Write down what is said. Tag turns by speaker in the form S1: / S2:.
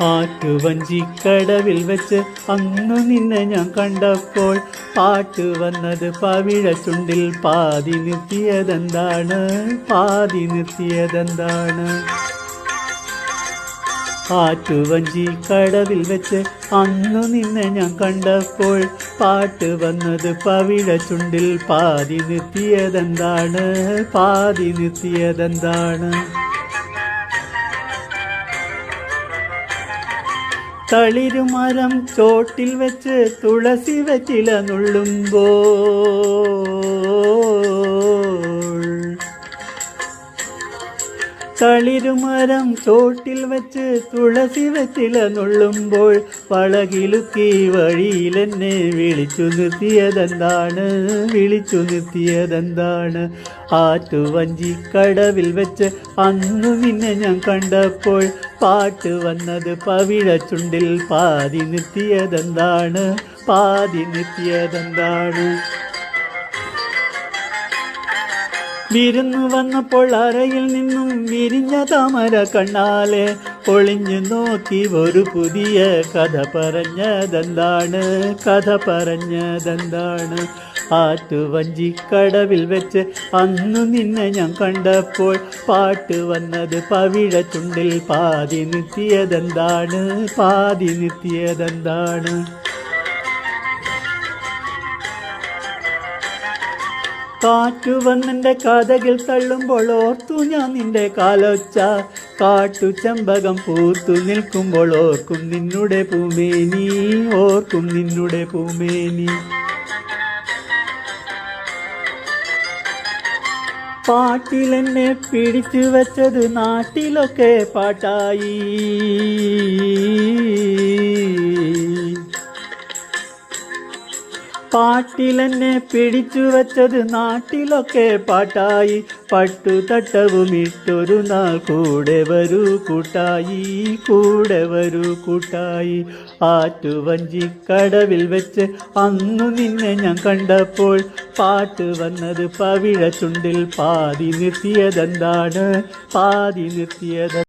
S1: ആറ്റുവഞ്ചിക്കടവിൽ വെച്ച് അന്നു നിന്നെ ഞാൻ കണ്ടപ്പോൾ പാട്ട് വന്നത് പവിഴ ചുണ്ടിൽ പാതി നിർത്തിയതെന്താണ്, പാതി നിർത്തിയതെന്താണ്? ആറ്റുവഞ്ചിക്കടവിൽ വെച്ച് അന്നു നിന്നെ ഞാൻ കണ്ടപ്പോൾ പാട്ട് വന്നത് പവിഴ ചുണ്ടിൽ പാതി നിർത്തിയതെന്താണ്, പാതി നിർത്തിയതെന്താണ്? തളിരുമരം ചോട്ടിൽ വെച്ച് തുളസി വെറ്റില നുള്ളുമ്പോൾ തളിരുമരം ചോട്ടിൽ വെച്ച് തുളസി വെറ്റില നുള്ളുമ്പോൾ വളകിലുക്കി വഴിയിലെന്നെ വിളിച്ചു നിർത്തിയതെന്താണ്, വിളിച്ചു നിർത്തിയതെന്താണ്? ആറ്റുവഞ്ചിക്കടവിൽ വെച്ച് അന്നു നിന്നെ ഞാൻ കണ്ടപ്പോൾ പാട്ട് വന്നത് പവിഴ ചുണ്ടിൽ പാതി നിർത്തിയതെന്താണ്, പാതി നിർത്തിയതെന്താണ്? വിരുന്നു വന്നപ്പോൾ അറയിൽ നിന്നും വിരിഞ്ഞ താമര കണ്ണാലെ ഒളിഞ്ഞു നോക്കി ഒരു പുതിയ കഥ പറഞ്ഞതെന്താണ്, കഥ പറഞ്ഞതെന്താണ്? ആറ്റുവഞ്ചിക്കടവിൽ വെച്ച് അന്നു നിന്നെ ഞാൻ കണ്ടപ്പോൾ പാട്ട് വന്നത് പവിഴ ചുണ്ടിൽ പാതി നിർത്തിയതെന്താണ്, പാതി നിർത്തിയതെന്താണ്? കാറ്റു വന്നെൻ്റെ കഥകൾ തള്ളുമ്പോൾ ഓർത്തു ഞാൻ നിന്റെ കാലൊച്ച, കാട്ടു ചെമ്പകം പൂത്തു നിൽക്കുമ്പോൾ ഓർക്കും നിന്നുടെ പൂമേനി, ഓർക്കും നിന്നുടെ പൂമേനി. പാട്ടിലെന്നെ പിടിച്ചു വെച്ചത് നാട്ടിലൊക്കെ പാട്ടായി, പാട്ടിലെന്നെ പിടിച്ചു വച്ചത് നാട്ടിലൊക്കെ പാട്ടായി. പട്ടുതട്ടവും ഇട്ടൊരു നാൾ കൂടെ വരൂ കൂട്ടായി, കൂടെ വരൂ കൂട്ടായി. ആറ്റുവഞ്ചിക്കടവിൽ വെച്ച് അന്നു നിന്നെ ഞാൻ കണ്ടപ്പോൾ പാട്ട് വന്നത് പവിഴ ചുണ്ടിൽ പാതി നിർത്തിയതെന്താണ്, പാതി നിർത്തിയത്?